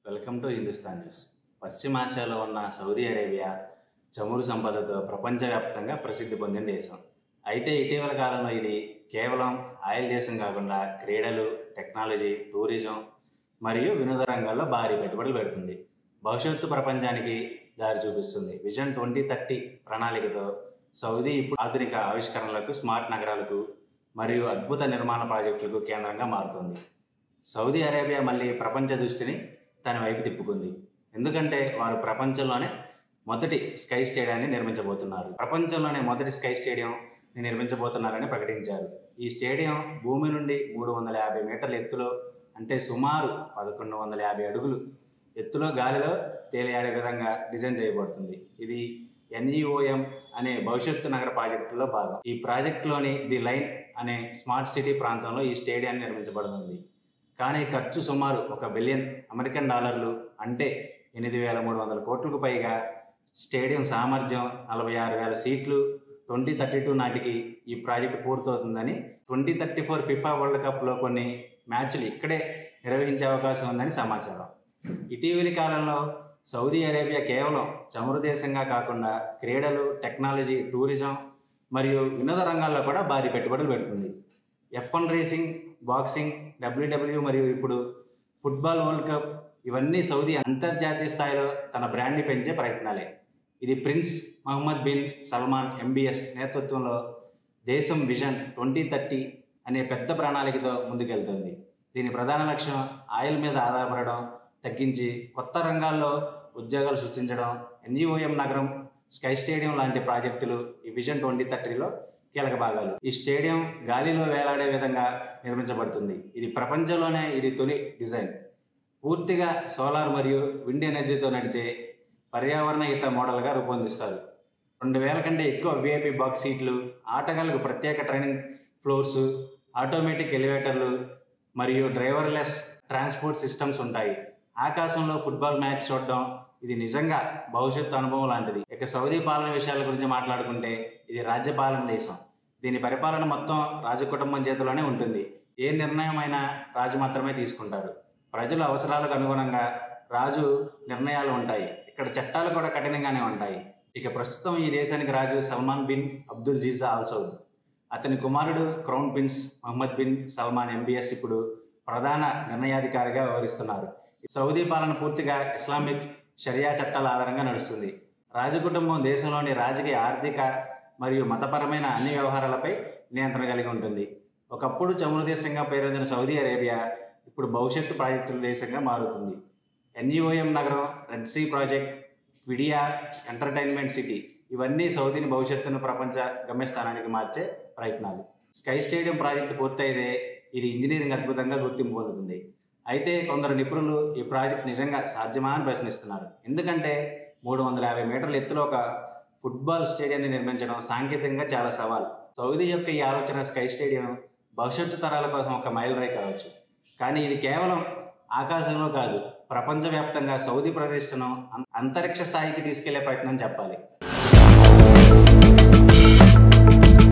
Welcome to Hindustan news. పశ్చిమాసియాలో ఉన్న Saudi Arabia చమురు సంపదతో ప్రపంచవ్యాప్తంగా ప్రసిద్ధి పొందిన దేశం. అయితే ఇటీవల కాలంలో ఇది కేవలం ఆయిల్ దేశం కాకుండా క్రీడలు, టెక్నాలజీ, టూరిజం మరియు వినోద రంగాల్లో భారీ పెట్టుబడులు పెడుతుంది. భవిష్యత్తు ప్రపంచానికి దారి చూపిస్తుంది. విజన్ 2030 ప్రణాళికతో సౌదీ ఇప్పుడు ఆధునిక ఆవిష్కరణలకు, స్మార్ట్ నగరాలకు మరియు అద్భుత నిర్మాణ ప్రాజెక్టులకు కేంద్రంగా మారుతుంది. సౌదీ అరేబియా మళ్ళీ ప్రపంచ దృష్టిని తన వైపు తిప్పుకుంది. ఎందుకంటే వారు ప్రపంచంలోనే మొదటి స్కై స్టేడియాన్ని నిర్మించబోతున్నారు. ప్రపంచంలోనే మొదటి స్కై స్టేడియం నిర్మించబోతున్నారని ప్రకటించారు. ఈ స్టేడియం భూమి నుండి 350 మీటర్ల ఎత్తులో, అంటే సుమారు 1150 అడుగులు ఎత్తులో గాలిలో తేలియాడే విధంగా డిజైన్ చేయబడుతుంది. ఇది NEOM అనే భవిష్యత్తు నగర ప్రాజెక్టులో భాగం. ఈ ప్రాజెక్టులోని ది లైన్ అనే స్మార్ట్ సిటీ ప్రాంతంలో ఈ స్టేడియాన్ని నిర్మించబడుతుంది. కానీ ఖర్చు సుమారు $1 బిలియన్, అంటే 8,300 కోట్లకు పైగా. స్టేడియం సామర్థ్యం 46,000 సీట్లు. 2032 నాటికి ఈ ప్రాజెక్టు పూర్తవుతుందని, 2034 ఫిఫా వరల్డ్ కప్లో కొన్ని మ్యాచ్లు ఇక్కడే నిర్వహించే అవకాశం ఉందని సమాచారం. ఇటీవలి కాలంలో సౌదీ అరేబియా కేవలం చమురు దేశంగా కాకుండా క్రీడలు, టెక్నాలజీ, టూరిజం మరియు వినోద రంగాల్లో కూడా భారీ పెట్టుబడులు పెడుతుంది. F1 రేసింగ్, బాక్సింగ్, WWE మరియు ఇప్పుడు ఫుట్బాల్ వరల్డ్ కప్, ఇవన్నీ సౌదీ అంతర్జాతీయ స్థాయిలో తన బ్రాండ్ని పెంచే ప్రయత్నాలే. ఇది prince Mohammed bin Salman MBS నేతృత్వంలో దేశం విజన్ 2030 అనే పెద్ద ప్రణాళికతో ముందుకెళ్తుంది. దీని ప్రధాన లక్ష్యం ఆయిల్ మీద ఆధారపడడం తగ్గించి కొత్త రంగాల్లో ఉద్యోగాలు సృష్టించడం. NEOM నగరం, స్కై స్టేడియం లాంటి ప్రాజెక్టులు ఈ విజన్ 2030లో కీలక భాగాలు. ఈ స్టేడియం గాలిలో వేలాడే విధంగా నిర్మించబడుతుంది. ఇది ప్రపంచంలోనే తొలి డిజైన్. పూర్తిగా సోలార్ మరియు విండ్ ఎనర్జీతో నడిచే పర్యావరణ హిత మోడల్గా రూపొందిస్తారు. 2,000 కంటే ఎక్కువ VIP బాక్స్ సీట్లు, ఆటగాళ్లకు ప్రత్యేక ట్రైనింగ్ ఫ్లోర్స్, ఆటోమేటిక్ ఎలివేటర్లు మరియు డ్రైవర్లెస్ ట్రాన్స్పోర్ట్ సిస్టమ్స్ ఉంటాయి. ఆకాశంలో ఫుట్బాల్ మ్యాచ్ చూడడం ఇది నిజంగా భవిష్యత్తు అనుభవం లాంటిది. ఇక సౌదీ పాలన విషయాల గురించి మాట్లాడుకుంటే, ఇది రాజ్యపాలన దేశం. దీని పరిపాలన మొత్తం రాజకుటుంబం చేతిలోనే ఉంటుంది. ఏ నిర్ణయం అయినా రాజు మాత్రమే తీసుకుంటారు. ప్రజల అవసరాలకు అనుగుణంగా రాజు నిర్ణయాలు ఉంటాయి. ఇక్కడ చట్టాలు కూడా కఠినంగానే ఉంటాయి. ఇక ప్రస్తుతం ఈ దేశానికి రాజు Salman bin Abdulaziz Al Saud. అతని కుమారుడు crown prince Mohammed bin Salman MBS ఇప్పుడు ప్రధాన నిర్ణయాధికారిగా వ్యవహరిస్తున్నారు. సౌదీ పాలన పూర్తిగా ఇస్లామిక్ షరియా చట్టాల ఆధారంగా నడుస్తుంది. రాజకుటుంబం దేశంలోని రాజకీయ, ఆర్థిక మరియు మతపరమైన అన్ని వ్యవహారాలపై నియంత్రణ కలిగి ఉంటుంది. ఒకప్పుడు చమురు దేశంగా పేరొందిన సౌదీ అరేబియా ఇప్పుడు భవిష్యత్తు ప్రాజెక్టుల దేశంగా మారుతుంది. NEOM నగరం, red sea project, Qiddiya entertainment city, ఇవన్నీ సౌదీని భవిష్యత్తును ప్రపంచ గమ్యస్థానానికి మార్చే ప్రయత్నాలు. స్కై స్టేడియం ప్రాజెక్టు పూర్తయితే ఇది ఇంజనీరింగ్ అద్భుతంగా గుర్తింపు పొందుతుంది. అయితే కొందరు నిపుణులు ఈ ప్రాజెక్ట్ నిజంగా సాధ్యమా అని ప్రశ్నిస్తున్నారు. ఎందుకంటే 350 మీటర్ల ఎత్తులో ఒక ఫుట్బాల్ స్టేడియాన్ని నిర్మించడం సాంకేతికంగా చాలా సవాల్. సౌదీ యొక్క ఈ ఆలోచన స్కై స్టేడియం భవిష్యత్తు తరాల కోసం ఒక మైలురాయి కావచ్చు. కానీ ఇది కేవలం ఆకాశంలో కాదు, ప్రపంచవ్యాప్తంగా సౌదీ ప్రతిష్టను అంతరిక్ష స్థాయికి తీసుకెళ్లే ప్రయత్నం చెప్పాలి.